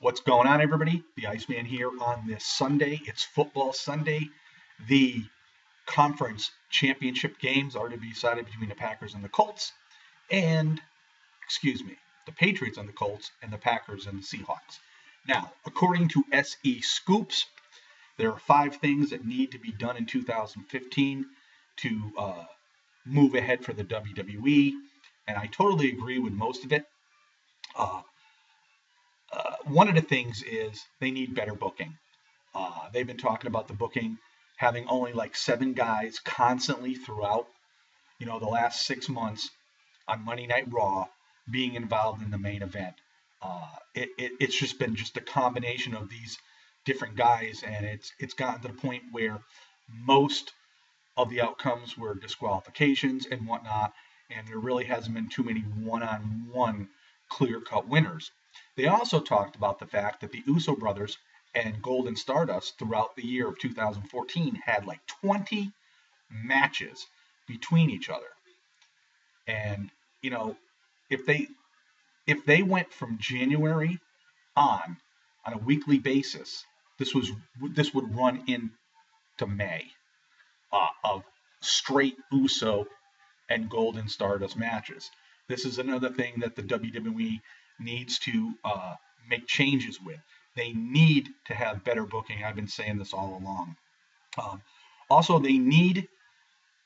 What's going on, everybody? The Iceman here on this Sunday. It's football Sunday. The conference championship games are to be decided between the Packers and the Colts, and, the Patriots and the Colts, and the Packers and the Seahawks. Now, according to Sescoops, there are 5 things that need to be done in 2015 to move ahead for the WWE, and I totally agree with most of it. One of the things is they need better booking. They've been talking about the booking having only like 7 guys constantly throughout, the last 6 months on Monday Night Raw being involved in the main event. It's just been a combination of these different guys, and it's gotten to the point where most of the outcomes were disqualifications and whatnot, and there really hasn't been too many one-on-one clear-cut winners. They also talked about the fact that the Uso brothers and Golden Stardust throughout the year of 2014 had like 20 matches between each other. And, if they went from January on a weekly basis, this would run into May of straight Uso and Golden Stardust matches. This is another thing that the WWE needs to make changes with. They need to have better booking. I've been saying this all along. Also, they need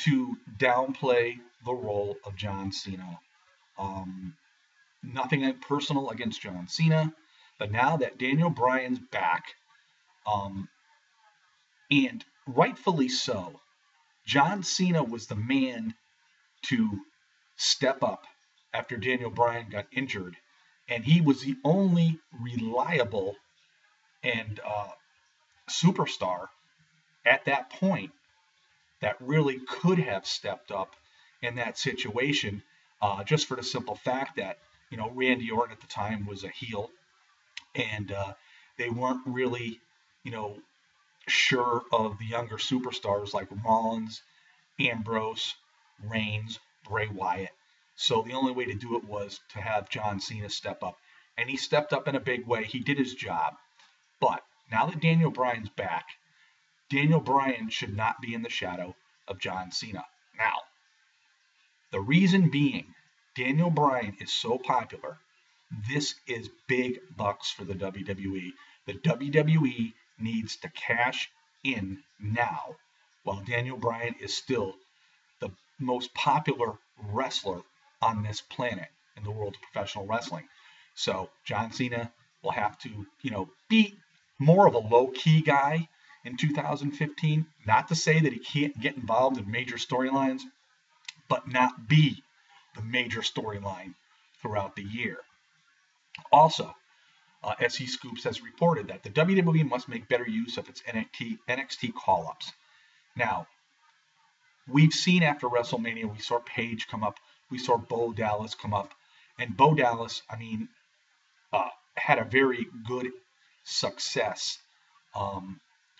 to downplay the role of John Cena. Nothing personal against John Cena, but now that Daniel Bryan's back, and rightfully so, John Cena was the man to step up after Daniel Bryan got injured, and he was the only reliable and superstar at that point that really could have stepped up in that situation, just for the simple fact that, Randy Orton at the time was a heel, and they weren't really, sure of the younger superstars like Rollins, Ambrose, Reigns, Bray Wyatt. So the only way to do it was to have John Cena step up. And he stepped up in a big way. He did his job. But now that Daniel Bryan's back, Daniel Bryan should not be in the shadow of John Cena. Now, the reason being, Daniel Bryan is so popular, this is big bucks for the WWE. The WWE needs to cash in now while Daniel Bryan is still the most popular wrestler on this planet in the world of professional wrestling. So John Cena will have to, be more of a low-key guy in 2015. Not to say that he can't get involved in major storylines, but not be the major storyline throughout the year. Also, Sescoops has reported that the WWE must make better use of its NXT call-ups. Now, we've seen after WrestleMania, we saw Paige come up, we saw Bo Dallas come up, and Bo Dallas, had a very good success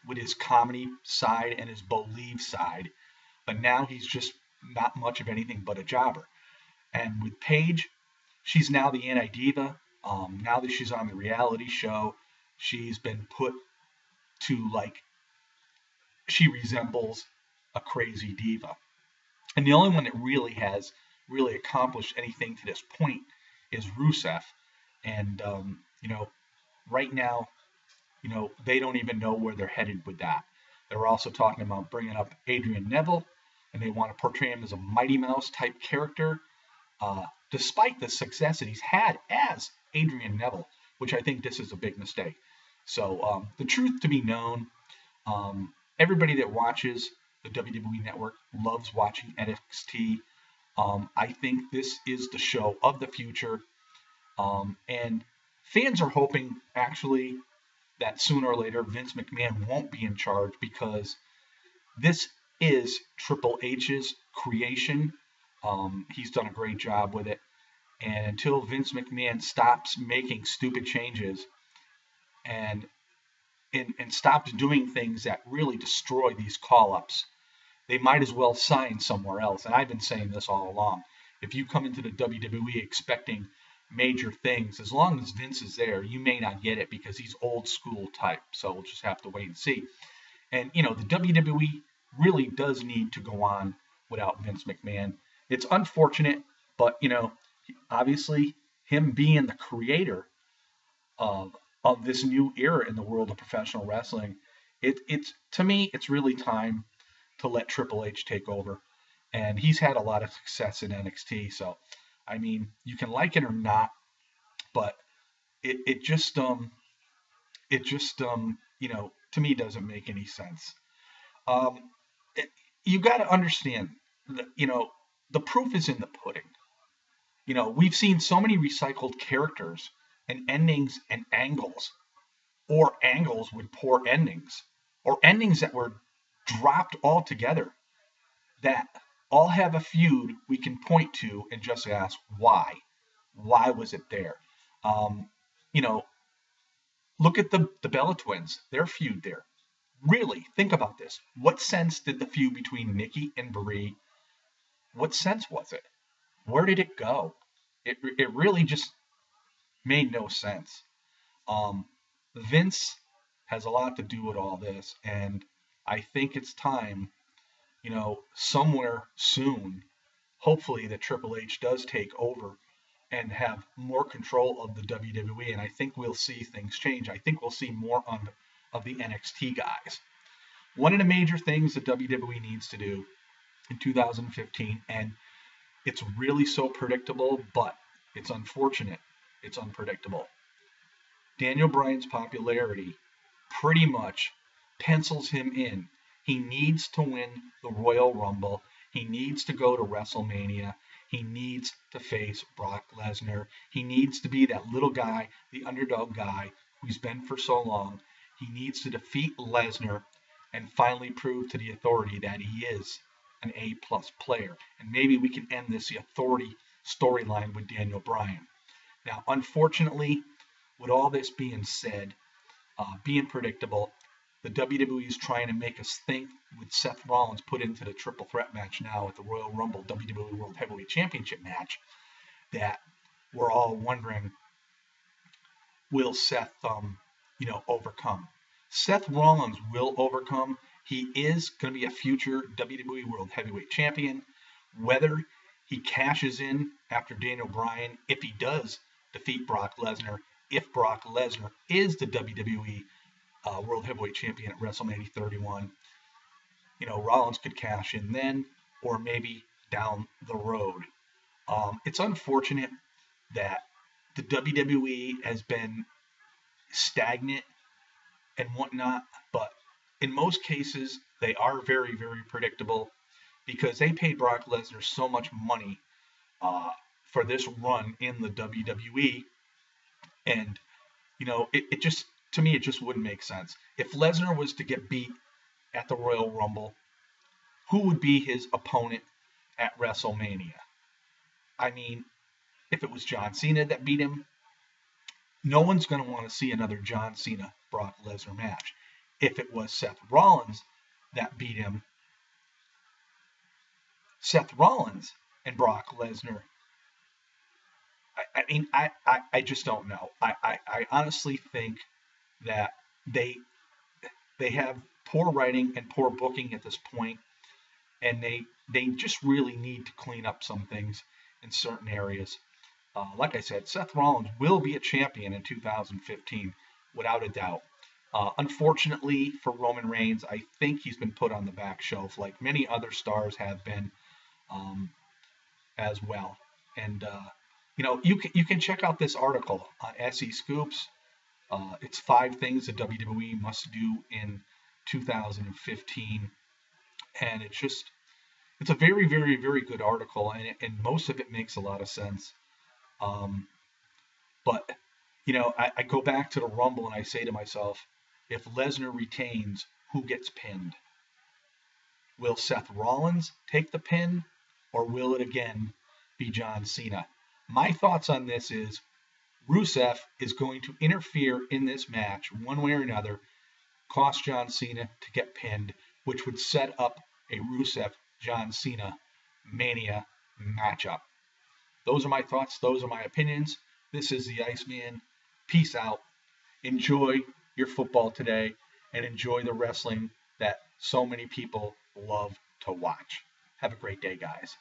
with his comedy side and his believe side, but now he's just not much of anything but a jobber. And with Paige, she's now the anti-diva. Now that she's on the reality show, she's been put to, she resembles a crazy diva. And the only one that really has accomplished anything to this point is Rusev. And, right now, they don't even know where they're headed with that. They're also talking about bringing up Adrian Neville, and they want to portray him as a Mighty Mouse type character, despite the success that he's had as Adrian Neville, which I think this is a big mistake. So the truth to be known, everybody that watches the WWE Network loves watching NXT. I think this is the show of the future. And fans are hoping, actually, that sooner or later Vince McMahon won't be in charge, because this is Triple H's creation. He's done a great job with it. And until Vince McMahon stops making stupid changes and stops doing things that really destroy these call-ups, they might as well sign somewhere else. And I've been saying this all along. If you come into the WWE expecting major things. As long as Vince is there, you may not get it because he's old school type. So we'll just have to wait and see. And the WWE really does need to go on without Vince McMahon. It's unfortunate, but obviously him being the creator of this new era in the world of professional wrestling, it's to me it's really time to let Triple H take over. And he's had a lot of success in NXT. So, I mean, you can like it or not, but it just to me doesn't make any sense. Um, you got to understand that the proof is in the pudding. We've seen so many recycled characters and endings and angles, or angles with poor endings, or endings that were dropped altogether, that all have a feud we can point to and just ask why. Why was it there? Um, you know, Look at the Bella twins, their feud there. Really, think about this. What sense did the feud between Nikki and Brie? What sense was it? Where did it go? It really just made no sense. Um, Vince has a lot to do with all this, and I think it's time, somewhere soon, hopefully that Triple H does take over and have more control of the WWE, and I think we'll see things change. I think we'll see more of the NXT guys. One of the major things the WWE needs to do in 2015, and it's really so predictable, but it's unfortunate, it's unpredictable. Daniel Bryan's popularity pretty much pencils him in. He needs to win the Royal Rumble. He needs to go to WrestleMania. He needs to face Brock Lesnar. He needs to be that little guy, the underdog guy who's been for so long. He needs to defeat Lesnar and finally prove to the authority that he is an A-plus player. And maybe we can end this authority storyline with Daniel Bryan. Now, unfortunately, with all this being said, being predictable, the WWE is trying to make us think with Seth Rollins put into the triple threat match now at the Royal Rumble WWE World Heavyweight Championship match, that we're all wondering, will Seth, overcome? Seth Rollins will overcome. He is going to be a future WWE World Heavyweight Champion. Whether he cashes in after Daniel Bryan, if he does defeat Brock Lesnar, if Brock Lesnar is the WWE World Heavyweight Champion at WrestleMania 31, Rollins could cash in then, or maybe down the road. It's unfortunate that the WWE has been stagnant and whatnot, but in most cases, they are very, very predictable because they paid Brock Lesnar so much money for this run in the WWE. And, it just, to me, it just wouldn't make sense. If Lesnar was to get beat at the Royal Rumble, who would be his opponent at WrestleMania? I mean, if it was John Cena that beat him, no one's going to want to see another John Cena Brock Lesnar match. If it was Seth Rollins that beat him, Seth Rollins and Brock Lesnar, I just don't know. I honestly think that they have poor writing and poor booking at this point, and they just really need to clean up some things in certain areas. Like I said, Seth Rollins will be a champion in 2015, without a doubt. Unfortunately for Roman Reigns, I think he's been put on the back shelf, like many other stars have been as well. And you can check out this article on Sescoops. It's 5 things the WWE must do in 2015, and it's a very, very, very good article, and most of it makes a lot of sense. But I go back to the Rumble and I say to myself, if Lesnar retains, who gets pinned? Will Seth Rollins take the pin, or will it again be John Cena? My thoughts on this is Rusev is going to interfere in this match one way or another, cost John Cena to get pinned, which would set up a Rusev-John Cena Mania matchup. Those are my thoughts. Those are my opinions. This is the Iceman. Peace out. Enjoy your football today and enjoy the wrestling that so many people love to watch. Have a great day, guys.